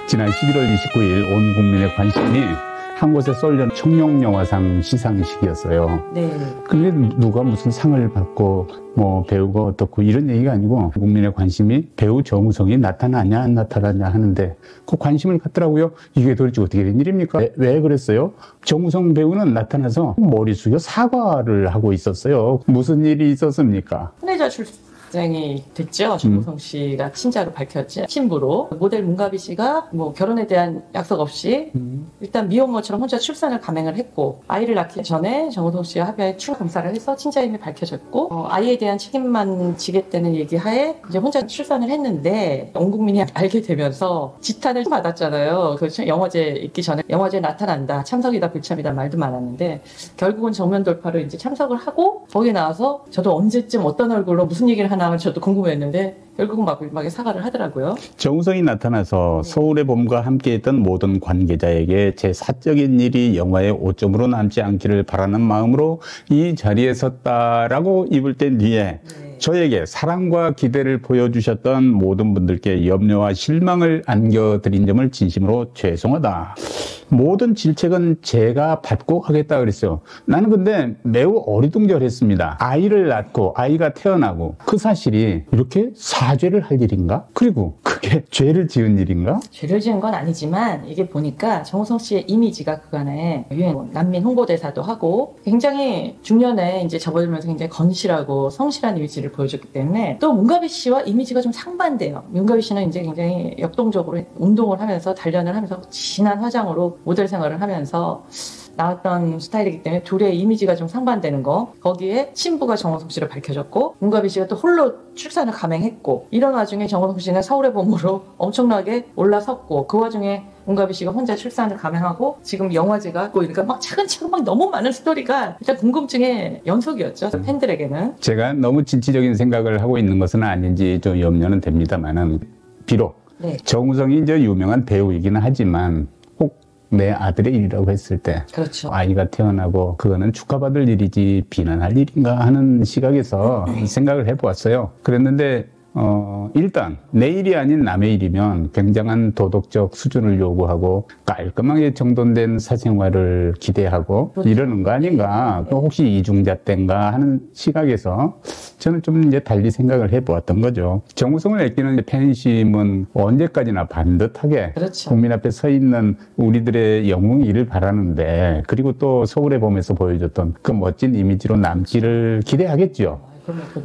지난 11월 29일 온 국민의 관심이 한 곳에 쏠려 청룡영화상 시상식이었어요. 네. 근데 누가 무슨 상을 받고 뭐 배우가 어떻고 이런 얘기가 아니고 국민의 관심이 배우 정우성이 나타나냐 안 나타나냐 하는데 그 관심을 갖더라고요. 이게 도대체 어떻게 된 일입니까? 왜 그랬어요? 정우성 배우는 나타나서 머리 숙여 사과를 하고 있었어요. 무슨 일이 있었습니까? 혼외자 출생이 됐죠. 정우성 씨가 친자로 밝혔지. 신부로. 모델 문가비 씨가 뭐 결혼에 대한 약속 없이 일단 미혼모처럼 혼자 출산을 감행을 했고, 아이를 낳기 전에 정우성 씨와 합의하에 추가 검사를 해서 친자임이 밝혀졌고, 아이에 대한 책임만 지겠다는 얘기하에 이제 혼자 출산을 했는데 온 국민이 알게 되면서 지탄을 받았잖아요. 그 영화제 있기 전에 영화제에 나타난다, 참석이다, 불참이다 말도 많았는데 결국은 정면 돌파로 이제 참석을 하고 거기에 나와서 저도 언제쯤 어떤 얼굴로 무슨 얘기를 하나 저도 궁금했는데 결국은 마구마구하게 사과를 하더라고요. 정우성이 나타나서 서울의 봄과 함께했던 모든 관계자에게 제 사적인 일이 영화의 오점으로 남지 않기를 바라는 마음으로 이 자리에 섰다라고 입을 뗀 뒤에 저에게 사랑과 기대를 보여주셨던 모든 분들께 염려와 실망을 안겨드린 점을 진심으로 죄송하다. 모든 질책은 제가 받고 하겠다 그랬어요. 나는 근데 매우 어리둥절했습니다. 아이를 낳고 아이가 태어나고 그 사실이 이렇게 사죄를 할 일인가? 그리고 그게 죄를 지은 일인가? 죄를 지은 건 아니지만 이게 보니까 정우성 씨의 이미지가 그간에 유행 난민 홍보대사도 하고 굉장히 중년에 이제 접어들면서 굉장히 건실하고 성실한 이미지를 보여줬기 때문에 또 문가비 씨와 이미지가 좀 상반돼요. 문가비 씨는 이제 굉장히 역동적으로 운동을 하면서 단련을 하면서 진한 화장으로 모델 생활을 하면서 나왔던 스타일이기 때문에 둘의 이미지가 좀 상반되는 거. 거기에 신부가 정우성 씨를 밝혀졌고 문가비 씨가 또 홀로 출산을 감행했고, 이런 와중에 정우성 씨는 서울의 봄으로 엄청나게 올라섰고, 그 와중에 문가비 씨가 혼자 출산을 감행하고 지금 영화제가 그러니까 막 차근차근 막 너무 많은 스토리가 일단 궁금증의 연속이었죠. 팬들에게는. 제가 너무 진취적인 생각을 하고 있는 것은 아닌지 좀 염려는 됩니다만은 비록 정우성이 이제 유명한 배우이기는 하지만 내 아들의 일이라고 했을 때 그렇죠. 아이가 태어나고 그거는 축하받을 일이지 비난할 일인가 하는 시각에서 생각을 해보았어요. 그랬는데 일단 내 일이 아닌 남의 일이면 굉장한 도덕적 수준을 요구하고 깔끔하게 정돈된 사생활을 기대하고 그렇죠. 이러는 거 아닌가. 또 혹시 이중잣대인가 하는 시각에서 저는 좀 이제 달리 생각을 해보았던 거죠. 정우성을 아끼는 팬심은 언제까지나 반듯하게 그렇죠. 국민 앞에 서 있는 우리들의 영웅이를 바라는데, 그리고 또 서울의 봄에서 보여줬던 그 멋진 이미지로 남기를 기대하겠죠.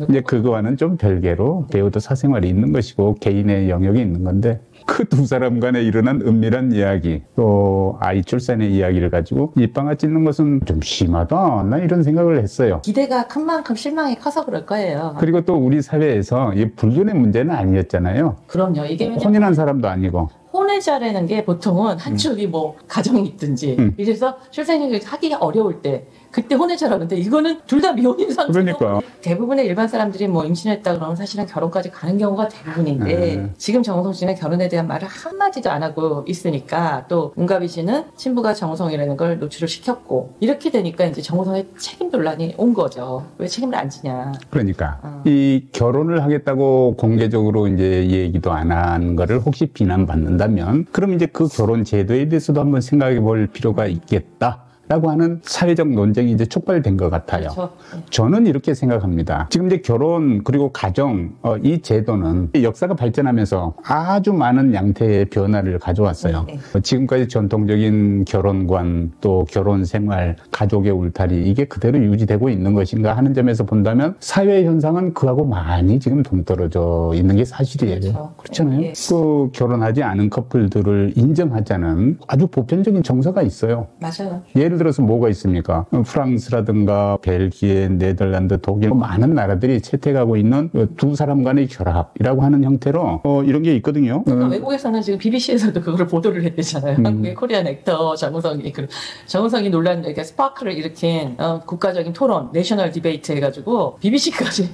이제 그거와는 좀 별개로 배우도 사생활이 있는 것이고 개인의 영역이 있는 건데, 그 두 사람 간에 일어난 은밀한 이야기, 또 아이 출산의 이야기를 가지고 입방아 찢는 것은 좀 심하다, 나 이런 생각을 했어요. 기대가 큰 만큼 실망이 커서 그럴 거예요. 그리고 또 우리 사회에서 이 불륜의 문제는 아니었잖아요. 그럼요. 이게 혼인한 사람도 아니고. 혼외자라는 게 보통은 한쪽이 뭐 가정이 있든지 이래서 출산을 하기가 어려울 때 그때 혼외자라는데, 이거는 둘 다 미혼인 상태로 그러니까. 대부분의 일반 사람들이 뭐 임신했다 그러면 사실은 결혼까지 가는 경우가 대부분인데 지금 정우성 씨는 결혼에 대한 말을 한마디도 안 하고 있으니까, 또 문가비 씨는 신부가 정우성이라는 걸 노출을 시켰고, 이렇게 되니까 이제 정우성의 책임 논란이 온 거죠. 왜 책임을 안 지냐. 그러니까 이 결혼을 하겠다고 공개적으로 이제 얘기도 안 한 거를 혹시 비난받는다면, 그럼 이제 그 결혼 제도에 대해서도 한번 생각해 볼 필요가 있겠다 라고 하는 사회적 논쟁이 이제 촉발된 것 같아요. 그렇죠. 저는 이렇게 생각합니다. 지금 이제 결혼 그리고 가정, 이 제도는 역사가 발전하면서 아주 많은 양태의 변화를 가져왔어요. 지금까지 전통적인 결혼관, 또 결혼 생활, 가족의 울타리, 이게 그대로 유지되고 있는 것인가 하는 점에서 본다면 사회 현상은 그하고 많이 지금 동떨어져 있는 게 사실이에요. 그렇잖아요. 그 결혼하지 않은 커플들을 인정하자는 아주 보편적인 정서가 있어요. 맞아요. 예를 들어서 뭐가 있습니까? 프랑스라든가 벨기에, 네덜란드, 독일, 많은 나라들이 채택하고 있는 두 사람 간의 결합이라고 하는 형태로 이런 게 있거든요. 외국에서는 지금 BBC에서도 그거를 보도를 했대잖아요. 한국의 코리안 액터 정우성이 논란, 그러니까 스파크를 일으킨 국가적인 토론, 내셔널 디베이트 해가지고 BBC까지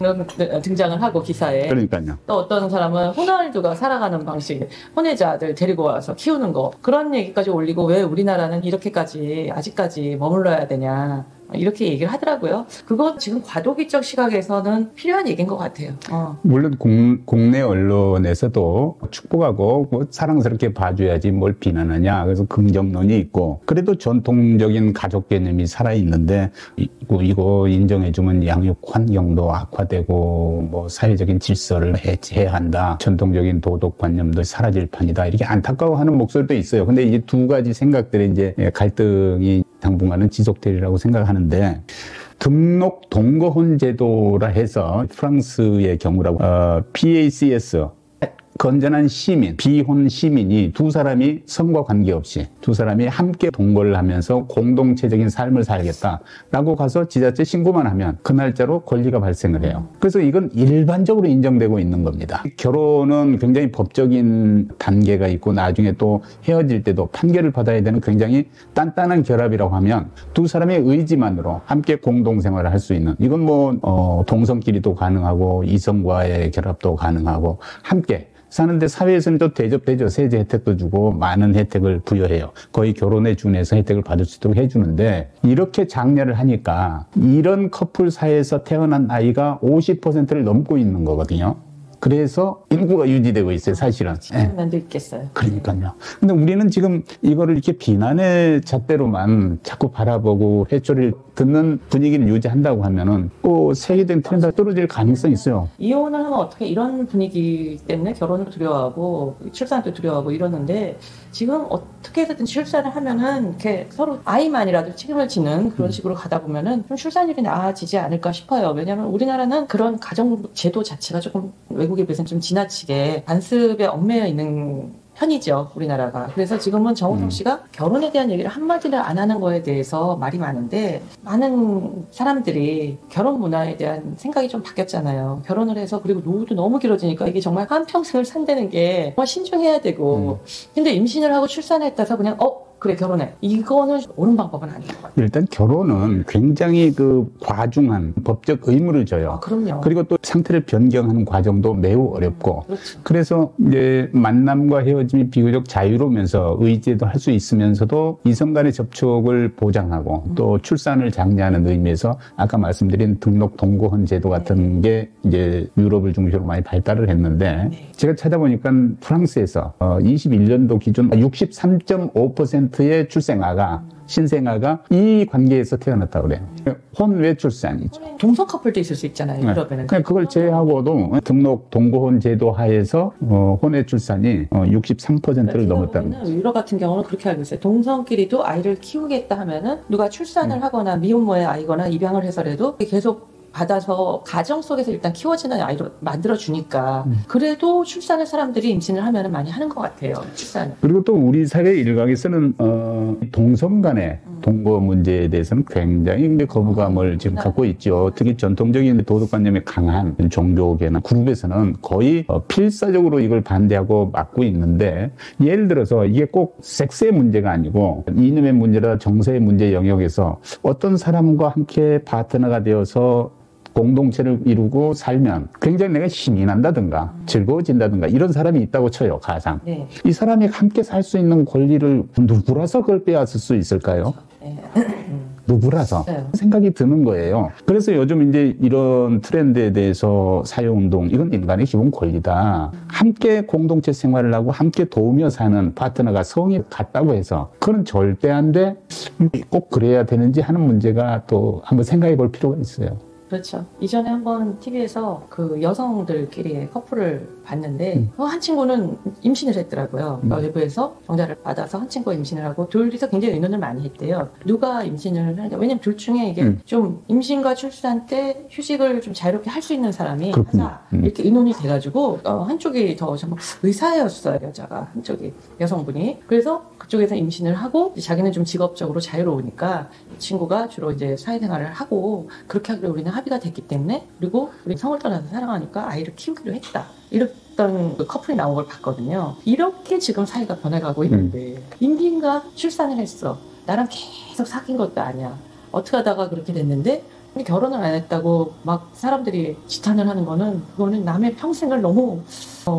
등장을 하고 기사에. 그러니까요. 또 어떤 사람은 호날두가 살아가는 방식, 혼외자들 데리고 와서 키우는 거, 그런 얘기까지 올리고, 왜 우리나라는 이렇게까지 아직까지 언제까지 머물러야 되냐. 이렇게 얘기를 하더라고요. 그건 지금 과도기적 시각에서는 필요한 얘기인 것 같아요. 물론 국내 언론에서도 축복하고 뭐 사랑스럽게 봐줘야지 뭘 비난하냐. 그래서 긍정론이 있고 그래도 전통적인 가족 개념이 살아있는데 이거 인정해주면 양육 환경도 악화되고 뭐 사회적인 질서를 해체해야 한다. 전통적인 도덕관념도 사라질 판이다. 이렇게 안타까워하는 목소리도 있어요. 근데 이 두 가지 생각들이 이제 갈등이 당분간은 지속되리라고 생각하는데 등록 동거혼 제도라 해서 프랑스의 경우라고 PACS 건전한 시민, 비혼 시민이 두 사람이 성과 관계없이 두 사람이 함께 동거를 하면서 공동체적인 삶을 살겠다라고 가서 지자체 신고만 하면 그 날짜로 권리가 발생을 해요. 그래서 이건 일반적으로 인정되고 있는 겁니다. 결혼은 굉장히 법적인 단계가 있고 나중에 또 헤어질 때도 판결을 받아야 되는 굉장히 단단한 결합이라고 하면 두 사람의 의지만으로 함께 공동생활을 할 수 있는 이건 뭐 동성끼리도 가능하고 이성과의 결합도 가능하고 함께 사는데 사회에서는 또 대접되죠. 세제 혜택도 주고 많은 혜택을 부여해요. 거의 결혼에 준해서 혜택을 받을 수 있도록 해주는데 이렇게 장려를 하니까 이런 커플 사이에서 태어난 아이가 50%를 넘고 있는 거거든요. 그래서 인구가 유지되고 있어요, 사실은. 그런 면도 있겠어요. 그러니까요. 근데 우리는 지금 이거를 이렇게 비난의 잣대로만 자꾸 바라보고 해초를 듣는 분위기를 유지한다고 하면은 또 세계적인 트렌드가 떨어질 가능성이 있어요. 이혼을 하면 어떻게 이런 분위기 때문에 결혼을 두려워하고 출산도 두려워하고 이러는데 지금 어떻게 해서든 출산을 하면은 이렇게 서로 아이만이라도 책임을 지는 그런 식으로 가다 보면은 좀 출산율이 나아지지 않을까 싶어요. 왜냐하면 우리나라는 그런 가정 제도 자체가 조금 외국에 비해서는 좀 지나치게 관습에 얽매여 있는 편이죠, 우리나라가. 그래서 지금은 정우성 씨가 결혼에 대한 얘기를 한마디를 안 하는 거에 대해서 말이 많은데 많은 사람들이 결혼 문화에 대한 생각이 좀 바뀌었잖아요. 결혼을 해서 그리고 노후도 너무 길어지니까 이게 정말 한평생을 산다는 게 정말 신중해야 되고 근데 임신을 하고 출산했다서 그냥 그래 결혼해. 이거는 옳은 방법은 아닌 것 같아요. 일단 결혼은 굉장히 그 과중한 법적 의무를 져요. 그럼요. 그리고 또 상태를 변경하는 과정도 매우 어렵고. 그렇죠. 그래서 이제 만남과 헤어짐이 비교적 자유로우면서 의지도 할 수 있으면서도 이성 간의 접촉을 보장하고 또 출산을 장려하는 의미에서 아까 말씀드린 등록 동거혼 제도 같은 게 이제 유럽을 중심으로 많이 발달을 했는데 제가 찾아보니까 프랑스에서 21년도 기준 63.5%의 출생아가 신생아가 이 관계에서 태어났다고 그래요. 혼외 출산이죠. 동성 커플도 있을 수 있잖아요, 유럽에는. 그냥 그걸 제외하고도 등록 동거혼 제도 하에서 혼외 출산이 63%를 넘었다는 거죠. 유럽 같은 경우는 그렇게 알고 있어요. 동성끼리도 아이를 키우겠다 하면은 누가 출산을 하거나 미혼모의 아이거나 입양을 해서라도 계속 받아서 가정 속에서 일단 키워지는 아이로 만들어주니까 그래도 출산을 사람들이 임신을 하면 많이 하는 것 같아요. 출산을. 그리고 또 우리 사회 일각에서는 동성 간의 동거 문제에 대해서는 굉장히 거부감을 지금 갖고 있죠. 특히 전통적인 도덕관념이 강한 종교계나 그룹에서는 거의 필사적으로 이걸 반대하고 막고 있는데 예를 들어서 이게 꼭 섹스의 문제가 아니고 이념의 문제라 정서의 문제 영역에서 어떤 사람과 함께 파트너가 되어서 공동체를 이루고 살면 굉장히 내가 힘이 난다든가 즐거워진다든가 이런 사람이 있다고 쳐요, 가상. 네. 이 사람이 함께 살 수 있는 권리를 누구라서 그걸 빼앗을 수 있을까요? 네. 누구라서 네. 생각이 드는 거예요. 그래서 요즘 이제 이런 트렌드에 대해서 사회운동, 이건 인간의 기본 권리다. 함께 공동체 생활을 하고 함께 도우며 사는 파트너가 성이 같다고 해서 그건 절대 안 돼. 꼭 그래야 되는지 하는 문제가 또 한번 생각해 볼 필요가 있어요. 그렇죠. 이전에 한번 TV에서 그 여성들끼리의 커플을 봤는데 한 친구는 임신을 했더라고요. 외부에서 정자를 받아서 한 친구가 임신을 하고 둘이서 굉장히 의논을 많이 했대요. 누가 임신을 하는가. 왜냐면 둘 중에 이게 좀 임신과 출산 때 휴식을 좀 자유롭게 할 수 있는 사람이 하자 이렇게 의논이 돼가지고 한쪽이 더 정말 의사였어요. 여자가 한쪽이 여성분이. 그래서 그쪽에서 임신을 하고 자기는 좀 직업적으로 자유로우니까 이 친구가 주로 이제 사회생활을 하고 그렇게 하기로 우리는 합의가 됐기 때문에 그리고 우리 성을 떠나서 사랑하니까 아이를 키우기로 했다. 이랬던 그 커플이 나온 걸 봤거든요. 이렇게 지금 사회가 변해가고 있는데 임신과 출산을 했어. 나랑 계속 사귄 것도 아니야. 어떻게 하다가 그렇게 됐는데 결혼을 안 했다고 막 사람들이 지탄을 하는 거는 그거는 남의 평생을 너무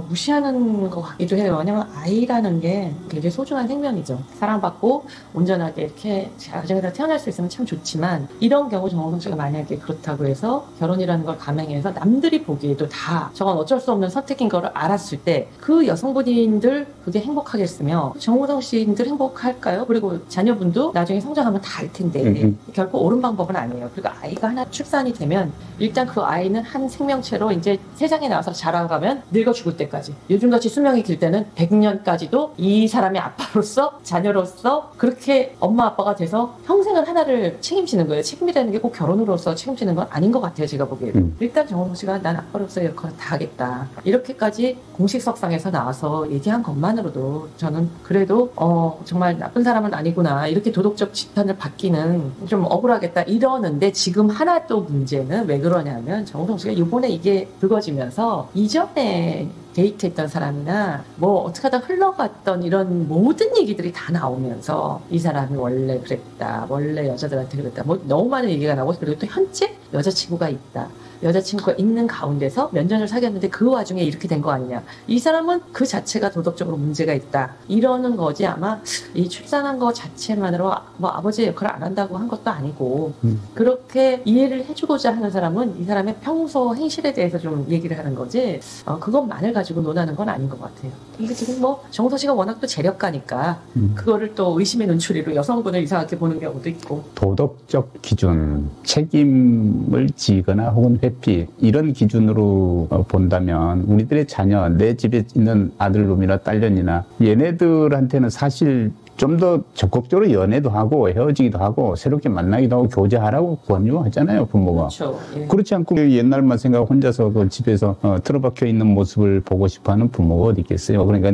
무시하는 것 같기도 해요. 왜냐면 아이라는 게 굉장히 소중한 생명이죠. 사랑받고 온전하게 이렇게 가정에서 태어날 수 있으면 참 좋지만 이런 경우 정우성 씨가 만약에 그렇다고 해서 결혼이라는 걸 감행해서 남들이 보기에도 다 저건 어쩔 수 없는 선택인 거를 알았을 때 그 여성분들 그게 행복하겠으며 정우성 씨들 행복할까요? 그리고 자녀분도 나중에 성장하면 다 알 텐데 결코 옳은 방법은 아니에요. 그리고 아이가 하나 출산이 되면 일단 그 아이는 한 생명체로 이제 세상에 나와서 자라가면 늙어 죽을 때까지 요즘같이 수명이 길 때는 100년까지도 이 사람의 아빠로서 자녀로서 그렇게 엄마 아빠가 돼서 평생을 하나를 책임지는 거예요. 책임이라는 게 꼭 결혼으로서 책임지는 건 아닌 것 같아요. 제가 보기에는. 일단 정우성 씨가 난 아빠로서의 역할을 다 하겠다. 이렇게까지 공식석상에서 나와서 얘기한 것만으로도 저는 그래도 정말 나쁜 사람은 아니구나. 이렇게 도덕적 지탄을 받기는 좀 억울하겠다. 이러는데 지금 하나 또 문제는 왜 그러냐면 정우성 씨가 이번에 이게 불거지면서 이전에 데이트했던 사람이나 뭐 어떻게 하다 흘러갔던 이런 모든 얘기들이 다 나오면서 이 사람이 원래 그랬다, 원래 여자들한테 그랬다, 뭐 너무 많은 얘기가 나오고 그리고 또 현재 여자친구가 있다. 여자친구가 있는 가운데서 몇 년을 사귀었는데 그 와중에 이렇게 된 거 아니냐. 이 사람은 그 자체가 도덕적으로 문제가 있다. 이러는 거지 아마 이 출산한 거 자체만으로 뭐 아버지의 역할을 안 한다고 한 것도 아니고 그렇게 이해를 해주고자 하는 사람은 이 사람의 평소 행실에 대해서 좀 얘기를 하는 거지 그것만을 가지고 논하는 건 아닌 것 같아요. 근데 지금 뭐 정우성 씨가 워낙 또 재력가니까 그거를 또 의심의 눈초리로 여성분을 이상하게 보는 경우도 있고 도덕적 기준, 책임을 지거나 혹은 회피 이런 기준으로 본다면 우리들의 자녀, 내 집에 있는 아들놈이나 딸년이나 얘네들한테는 사실 좀 더 적극적으로 연애도 하고 헤어지기도 하고 새롭게 만나기도 하고 교제하라고 권유하잖아요, 부모가. 그렇죠. 예. 그렇지 않고 옛날만 생각 혼자서 그 집에서 틀어박혀 있는 모습을 보고 싶어하는 부모가 어디 있겠어요. 그러니까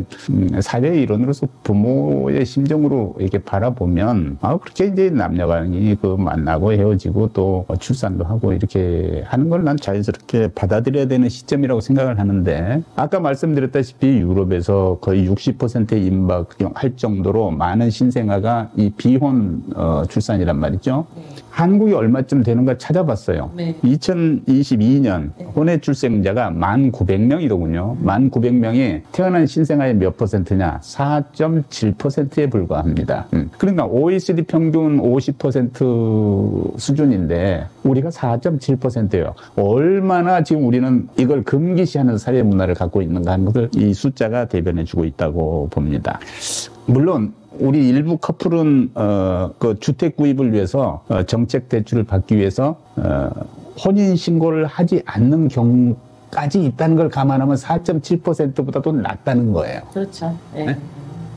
사회 일원으로서 부모의 심정으로 이렇게 바라보면 그렇게 이제 남녀간이 그 만나고 헤어지고 또 출산도 하고 이렇게 하는 걸 난 자연스럽게 받아들여야 되는 시점이라고 생각을 하는데 아까 말씀드렸다시피 유럽에서 거의 60%의 임박할 정도로 많은 신생아가 이 비혼 출산이란 말이죠. 네. 한국이 얼마쯤 되는가 찾아봤어요. 네. 2022년 혼외 출생자가 1,900명이더군요. 1,900명이 태어난 신생아의 몇 퍼센트냐? 4.7%에 불과합니다. 그러니까 OECD 평균 50% 수준인데 우리가 4.7%예요. 얼마나 지금 우리는 이걸 금기시하는 사회 문화를 갖고 있는가 하는 것을 이 숫자가 대변해주고 있다고 봅니다. 물론 우리 일부 커플은 그 주택 구입을 위해서 정책 대출을 받기 위해서 혼인 신고를 하지 않는 경우까지 있다는 걸 감안하면 4.7%보다도 낮다는 거예요. 그렇죠. 예. 네?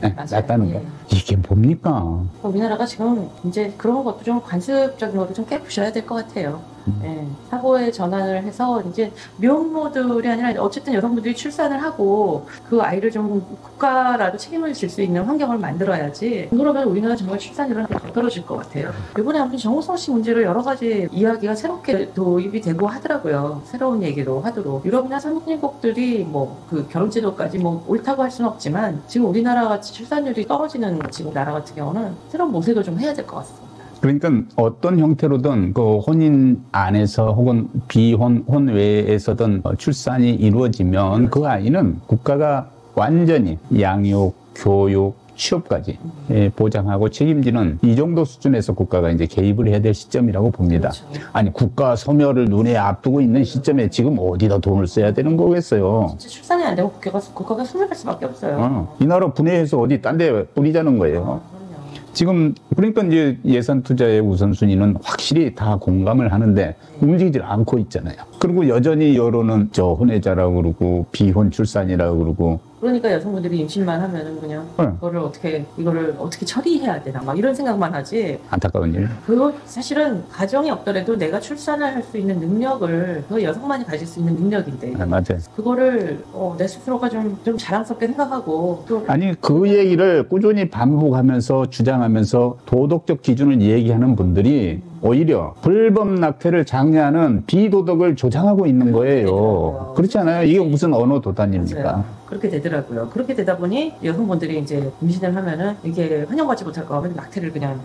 네, 맞아요. 낮다는 예. 거. 이게 뭡니까? 우리나라가 지금 이제 그런 것도 좀 관습적인 것도 좀 깨부셔야 될 것 같아요. 예, 사고의 전환을 해서 이제 미혼모들이 아니라 어쨌든 여성분들이 출산을 하고 그 아이를 좀 국가라도 책임을 질 수 있는 환경을 만들어야지. 그러면 우리나라 정말 출산율은 더 떨어질 것 같아요. 이번에 아무튼 정우성 씨 문제로 여러 가지 이야기가 새롭게 도입이 되고 하더라고요. 새로운 얘기로 하도록. 유럽이나 선진국들이 뭐 그 결혼제도까지 뭐 옳다고 할 수는 없지만 지금 우리나라 같이 출산율이 떨어지는 지금 나라 같은 경우는 새로운 모색을 좀 해야 될 것 같습니다. 그러니까 어떤 형태로든 그 혼인 안에서 혹은 비혼, 혼외에서든 출산이 이루어지면 그 아이는 국가가 완전히 양육, 교육, 취업까지 보장하고 책임지는 이 정도 수준에서 국가가 이제 개입을 해야 될 시점이라고 봅니다. 그렇죠. 아니 국가 소멸을 눈에 앞두고 있는 시점에 지금 어디다 돈을 써야 되는 거겠어요. 진짜 출산이 안 되고 국가가 숨을 갈 수밖에 없어요. 이 나라 분해해서 어디 딴 데 뿌리자는 거예요. 그럼요. 지금 그러니까 이제 예산 투자의 우선순위는 확실히 다 공감을 하는데 움직이질 않고 있잖아요. 그리고 여전히 여론은 저 혼외자라고 그러고 비혼 출산이라고 그러고 그러니까 여성분들이 임신만 하면은 그냥 이거를 어떻게 처리해야 되나 막 이런 생각만 하지. 안타까운 일. 그거 사실은 가정이 없더라도 내가 출산을 할 수 있는 능력을 그 여성만이 가질 수 있는 능력인데 맞아요. 그거를 내 스스로가 좀 자랑스럽게 생각하고 또 아니 그 얘기를 꾸준히 반복하면서 주장하면서 도덕적 기준을 얘기하는 분들이 오히려 불법 낙태를 장려하는 비도덕을 조장하고 있는 거예요. 그렇지 않아요? 이게 무슨 언어 도단입니까? 맞아요. 그렇게 되더라고요. 그렇게 되다 보니 여성분들이 이제 임신을 하면은 이게 환영받지 못할 거 하면 낙태를 그냥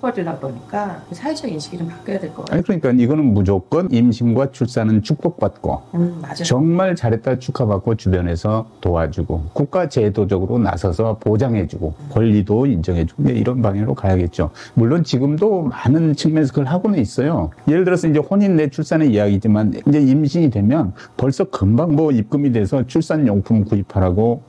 축복받으다 보니까 사회적 인식이 좀 바뀌어야 될 것 같아요. 아니 그러니까 이거는 무조건 임신과 출산은 축복받고 맞아요. 정말 잘했다 축하받고 주변에서 도와주고 국가 제도적으로 나서서 보장해주고 권리도 인정해주고 이런 방향으로 가야겠죠. 물론 지금도 많은 측면에서 그걸 하고는 있어요. 예를 들어서 이제 혼인 내 출산의 이야기지만 이제 임신이 되면 벌써 금방 뭐 입금이 돼서 출산용품 구입하라고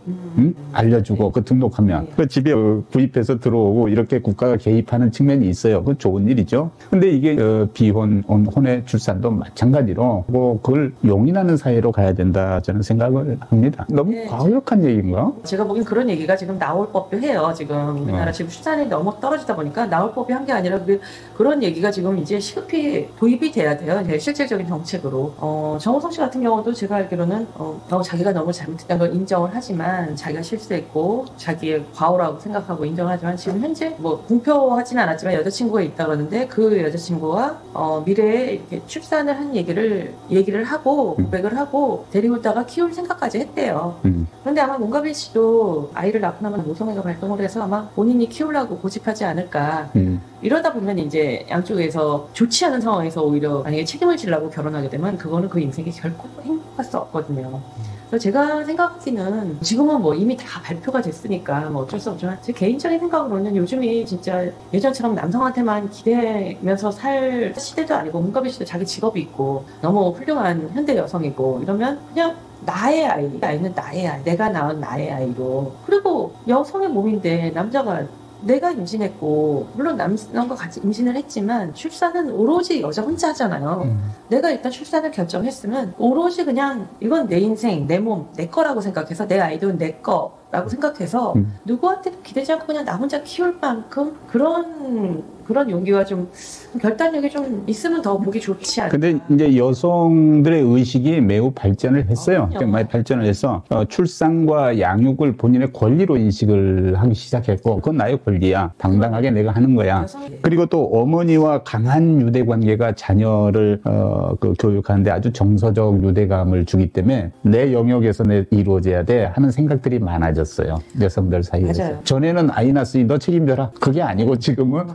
알려주고 그 등록하면 그 집에 구입해서 들어오고 이렇게 국가가 개입하는 측면이 있어요. 그 좋은 일이죠. 근데 이게 비혼, 혼외 출산도 마찬가지로 뭐 그걸 용인하는 사회로 가야 된다 저는 생각을 합니다. 너무 네. 과격한 얘기인가? 제가 보기엔 그런 얘기가 지금 나올 법도 해요. 지금 우리나라 지금 출산이 너무 떨어지다 보니까 나올 법이 한 게 아니라 그런 얘기가 지금 이제 시급히 도입이 돼야 돼요. 실질적인 정책으로. 정호성 씨 같은 경우도 제가 알기로는 자기가 너무 잘못했다는 걸 인정을 하지만 자기가 실수했고 자기의 과오라고 생각하고 인정하지만 지금 현재 뭐 공표하지는 않았지만 여자친구가 있다 그러는데 그 여자친구와 미래에 이렇게 출산을 한 얘기를 하고 고백을 하고 데리고 있다가 키울 생각까지 했대요. 그런데 아마 문가빈 씨도 아이를 낳고 나면 모성애가 발동을 해서 아마 본인이 키우려고 고집하지 않을까. 이러다 보면 이제 양쪽에서 좋지 않은 상황에서 오히려 만약에 책임을 지려고 결혼하게 되면 그거는 그 인생이 결코 행복할 수 없거든요. 그래서 제가 생각하기는 지금은 뭐 이미 다 발표가 됐으니까 뭐 어쩔 수 없지만 제 개인적인 생각으로는 요즘이 진짜 예전처럼 남성한테만 기대면서 살 시대도 아니고 문가빈 씨도 자기 직업이 있고 너무 훌륭한 현대 여성이고 이러면 그냥 나의 아이는 나의 아이, 내가 낳은 나의 아이로. 그리고 여성의 몸인데 남자가 내가 임신했고 물론 남성과 같이 임신을 했지만 출산은 오로지 여자 혼자 하잖아요. 내가 일단 출산을 결정했으면 오로지 그냥 이건 내 인생, 내 몸, 내 거라고 생각해서 내 아이도 내 거라고 생각해서 누구한테도 기대지 않고 그냥 나 혼자 키울 만큼 그런 용기가 좀 결단력이 좀 있으면 더 보기 좋지 않을까. 근데 이제 여성들의 의식이 매우 발전을 했어요. 그럼요. 많이 발전을 해서 출산과 양육을 본인의 권리로 인식을 하기 시작했고 그건 나의 권리야. 당당하게 내가 하는 거야. 그리고 또 어머니와 강한 유대 관계가 자녀를 교육하는데 아주 정서적 유대감을 주기 때문에 내 영역에서 이루어져야 돼 하는 생각들이 많아졌어요. 여성들 사이에서. 맞아요. 전에는 아이 낳았으니 너 책임져라. 그게 아니고 지금은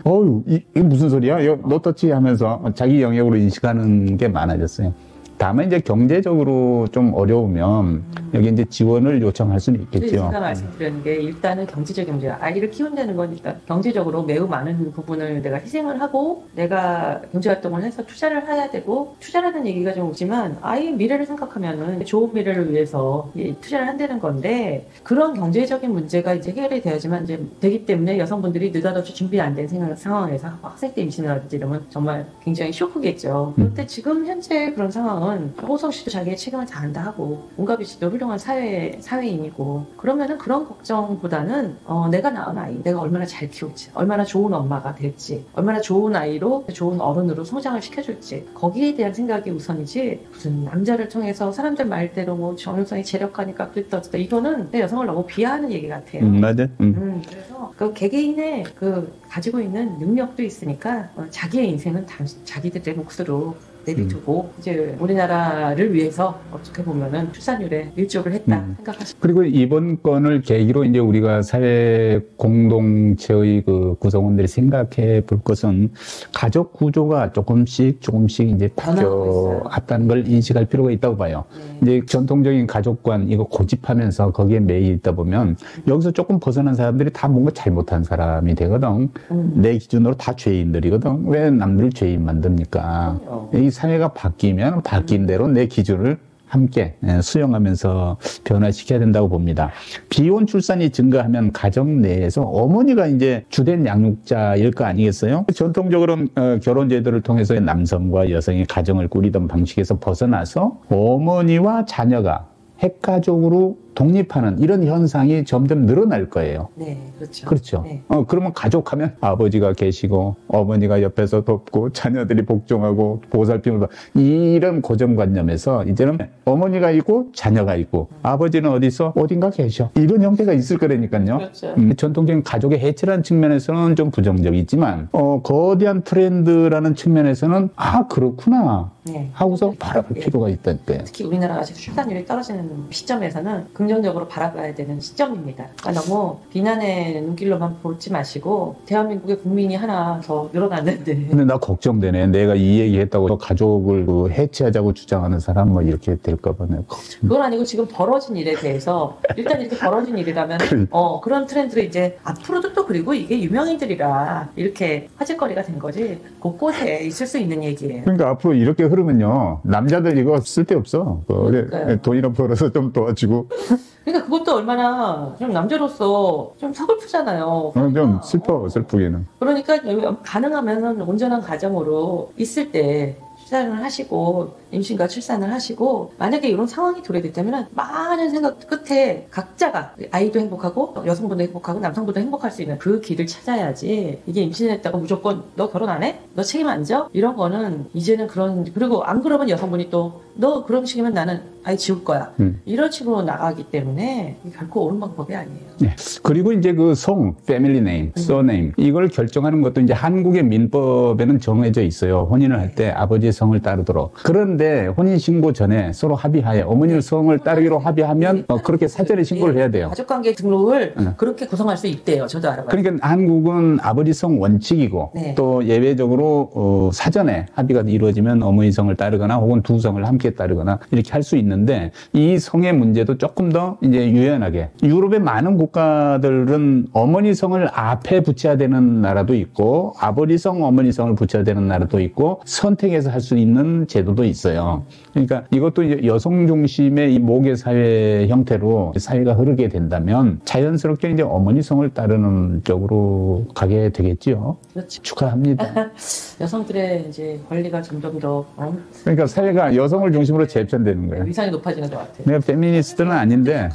이게 무슨 소리야? 너 떴지 하면서 자기 영역으로 인식하는 게 많아졌어요. 다만 이제 경제적으로 좀 어려우면 여기 이제 지원을 요청할 수는 있겠죠. 제가 말씀드리는 게 일단은 경제적인 문제야. 아이를 키운다는 건 일단 경제적으로 매우 많은 부분을 내가 희생을 하고 내가 경제활동을 해서 투자를 해야 되고 투자라는 얘기가 좀 오지만 아이의 미래를 생각하면은 좋은 미래를 위해서 투자를 한다는 건데 그런 경제적인 문제가 이제 해결이 되어야지만 이제 되기 때문에 여성분들이 느닷없이 준비 안 된 상황에서 학생 때 임신을 하든지 이러면 정말 굉장히 쇼크겠죠. 그런데 지금 현재 그런 상황은 호성 씨도 자기의 책임을 다한다 하고 문가비 씨도 훌륭한 사회인이고 그러면은 그런 걱정보다는 내가 낳은 아이 내가 얼마나 잘 키울지 얼마나 좋은 엄마가 될지 얼마나 좋은 아이로 좋은 어른으로 성장을 시켜줄지 거기에 대한 생각이 우선이지 무슨 남자를 통해서 사람들 말대로 뭐 정형성이 재력하니까 그랬다 이거는 내 여성을 너무 비하하는 얘기 같아요. 맞아. 그래서 그 개개인의 그 가지고 있는 능력도 있으니까 자기의 인생은 자기들의 몫으로 내비두고 이제 우리나라를 위해서 어떻게 보면은 출산율에 밀접을 했다 생각하시죠. 그리고 이번 건을 계기로 이제 우리가 사회 공동체의 그 구성원들이 생각해 볼 것은 가족 구조가 조금씩 이제 바뀌어왔다는 걸 인식할 필요가 있다고 봐요. 이제 전통적인 가족관 이거 고집하면서 거기에 매여 있다 보면 여기서 조금 벗어난 사람들이 다 뭔가 잘못한 사람이 되거든. 내 기준으로 다 죄인들이거든. 왜 남들을 죄인 만듭니까? 이 사회가 바뀌면 바뀐 대로 내 기준을 함께 수용하면서 변화시켜야 된다고 봅니다. 비혼 출산이 증가하면 가정 내에서 어머니가 이제 주된 양육자일 거 아니겠어요? 전통적으로 결혼 제도를 통해서 남성과 여성이 가정을 꾸리던 방식에서 벗어나서 어머니와 자녀가 핵가족으로 독립하는 이런 현상이 점점 늘어날 거예요. 네, 그렇죠. 그렇죠. 네. 그러면 가족하면 아버지가 계시고 어머니가 옆에서 돕고 자녀들이 복종하고 보살핌을 이런 고정관념에서 이제는 어머니가 있고 자녀가 있고 아버지는 어딘가 계셔. 이런 형태가 있을 거라니까요. 그렇죠. 전통적인 가족의 해체라는 측면에서는 좀 부정적이지만 거대한 트렌드라는 측면에서는 그렇구나. 네. 하고서 바라볼 필요가 있다니까요. 특히 우리나라가 지금 출산율이 떨어지는 시점에서는 긍정 긍정적으로 바라봐야 되는 시점입니다. 그러니까 너무 비난의 눈길로만 보지 마시고 대한민국의 국민이 하나 더 늘어났는데 근데 나 걱정되네. 내가 이 얘기했다고 가족을 그 해체하자고 주장하는 사람 뭐 이렇게 될까봐 내가 걱정. 그건 아니고 지금 벌어진 일에 대해서 일단 이렇게 벌어진 일이라면 그런 트렌드를 이제 앞으로도 또 그리고 이게 유명인들이라 이렇게 화제거리가 된 거지 곳곳에 있을 수 있는 얘기예요. 그러니까 앞으로 이렇게 흐르면요, 남자들 이거 쓸데없어. 그러니까요. 돈이나 벌어서 좀 도와주고. 그러니까 그것도 얼마나 좀 남자로서 좀 서글프잖아요. 좀 슬프기는. 그러니까 가능하면 온전한 가정으로 있을 때 출산을 하시고 임신과 출산을 하시고 만약에 이런 상황이 도래됐다면 많은 생각 끝에 각자가 아이도 행복하고 여성분도 행복하고 남성분도 행복할 수 있는 그 길을 찾아야지 이게 임신했다고 무조건 너 결혼 안 해? 너 책임 안 져? 이런 거는 이제는 그리고 안 그러면 여성분이 또 너 그런 식이면 나는 아이 지울 거야. 이런 식으로 나가기 때문에 이게 결코 옳은 방법이 아니에요. 네. 그리고 이제 그 패밀리 네임, 서네임 이걸 결정하는 것도 이제 한국의 민법에는 정해져 있어요. 혼인을 할 때 아버지의 성을 따르도록. 그런데 혼인 신고 전에 서로 합의하에 어머니의 성을 따르기로 합의하면 그렇게 사전에 신고를 해야 돼요. 가족관계 등록을 그렇게 구성할 수 있대요. 저도 알아봐요. 그러니까 한국은 아버지 성 원칙이고 네. 또 예외적으로 사전에 합의가 이루어지면 어머니 성을 따르거나 혹은 두 성을 함께 따르거나 이렇게 할 수 있는데 이 성의 문제도 조금 더 이제 유연하게 유럽의 많은 국가들은 어머니 성을 앞에 붙여야 되는 나라도 있고 아버지 성, 어머니 성을 붙여야 되는 나라도 있고 선택해서 할 수 있는 제도도 있어요. 그러니까 이것도 이제 여성 중심의 이 모계 사회 형태로 사회가 흐르게 된다면 자연스럽게 이제 어머니 성을 따르는 쪽으로 가게 되겠지요. 그렇죠. 축하합니다. 여성들의 이제 권리가 점점 더 그러니까 사회가 여성을 중심으로 재편되는 거예요. 위상이 높아지는 것 같아요. 내가 페미니스트는 아닌데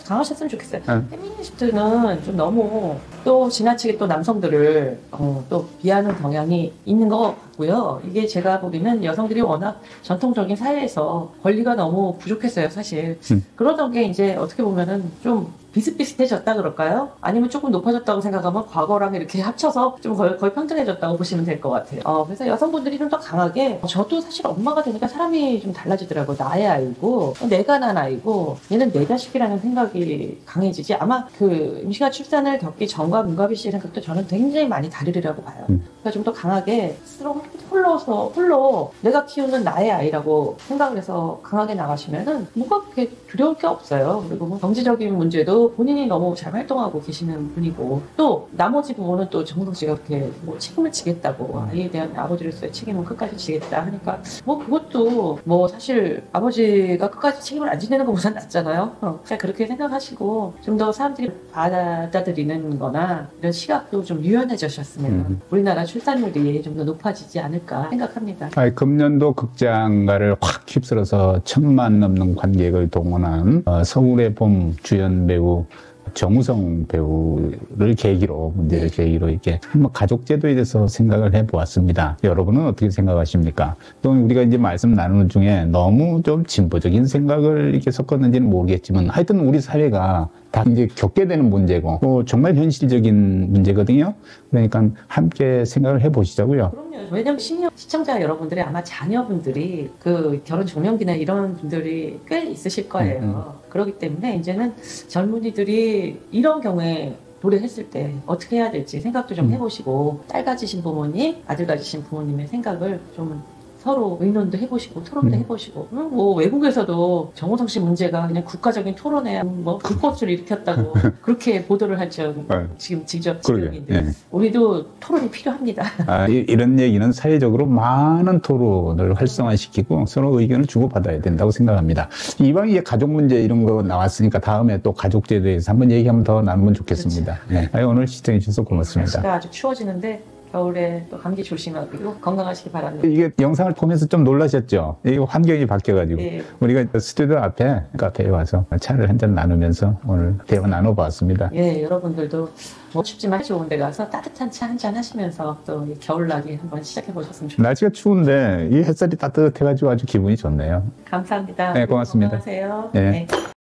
강하셨으면 좋겠어요. 페미니스트는 좀 너무 또 지나치게 또 남성들을 또 비하는 경향이 있는 것 같고요. 이게 제가 보기에는 여성들이 워낙 전통적인 사회에서 권리가 너무 부족했어요, 사실. 그러던 게 이제 어떻게 보면은 좀 비슷비슷해졌다 그럴까요? 아니면 조금 높아졌다고 생각하면 과거랑 이렇게 합쳐서 좀 거의 평등해졌다고 보시면 될 것 같아요. 그래서 여성분들이 좀 더 강하게 저도 사실 엄마가 되니까 사람이 좀 달라지더라고요. 나의 아이고 내가 낳은 아이고 얘는 내 자식이라는 생각이 강해지지 아마 그 임신과 출산을 겪기 전과 문가비 씨의 생각도 저는 굉장히 많이 다르리라고 봐요. 그러니까 좀 더 강하게 스스로 홀로 내가 키우는 나의 아이라고 생각을 해서 강하게 나가시면은 뭐가 그렇게 두려울 게 없어요. 그리고 뭐 경제적인 문제도 본인이 너무 잘 활동하고 계시는 분이고 또 나머지 부분은 또 정우성 씨가 그렇게 뭐 책임을 지겠다고 아이에 대한 아버지로서의 책임은 끝까지 지겠다 하니까 뭐 그것도 뭐 사실 아버지가 끝까지 책임을 안 지내는 것보다 낫잖아요. 그냥 그렇게 생각하시고 좀 더 사람들이 받아들이는 거나 이런 시각도 좀 유연해지셨으면 우리나라 출산율이 좀 더 높아지지 않을까 생각합니다. 금년도 극장가를 확 휩쓸어서 1,000만 넘는 관객을 동원한 서울의 봄 주연 배우 정우성 배우를 계기로 문제를 계기로 이렇게 한번 가족제도에 대해서 생각을 해보았습니다. 여러분은 어떻게 생각하십니까? 또 우리가 이제 말씀 나누는 중에 너무 좀 진보적인 생각을 이렇게 섞었는지는 모르겠지만 하여튼 우리 사회가 다 이제 겪게 되는 문제고 또 정말 현실적인 문제거든요. 그러니까 함께 생각을 해보시자고요. 그럼요. 왜냐면 시청자 여러분들이 아마 자녀분들이 그 결혼 종명기나 이런 분들이 꽤 있으실 거예요. 그렇기 때문에 이제는 젊은이들이 이런 경우에 노래했을 때 어떻게 해야 될지 생각도 좀 해보시고 딸 가지신 부모님, 아들 가지신 부모님의 생각을 좀 서로 의논도 해보시고 토론도 해보시고 뭐 외국에서도 정우성 씨 문제가 그냥 국가적인 토론에 뭐 불꽃을 일으켰다고 그렇게 보도를 할 정 지금 지적인데 우리도 토론이 필요합니다. 이런 얘기는 사회적으로 많은 토론을 활성화시키고 서로 의견을 주고받아야 된다고 생각합니다. 이왕 이제 가족 문제 이런 거 나왔으니까 다음에 또 가족제에 대해서 한번 얘기 한번 더 나누면 좋겠습니다. 그렇죠. 네. 오늘 시청해 주셔서 고맙습니다. 날씨가 아주 추워지는데 겨울에 또 감기 조심하고 건강하시기 바랍니다. 이게 영상을 보면서 좀 놀라셨죠? 이게 환경이 바뀌어가지고. 네. 우리가 스튜디오 앞에 카페에 와서 차를 한잔 나누면서 오늘 대화 나눠봤습니다. 예, 여러분들도 뭐 춥지만 좋은 데 가서 따뜻한 차 한잔 하시면서 또 겨울나기 한번 시작해 보셨으면 좋겠습니다. 날씨가 추운데 이 햇살이 따뜻해가지고 아주 기분이 좋네요. 감사합니다. 네, 고맙습니다. 건강하세요. 네. 네.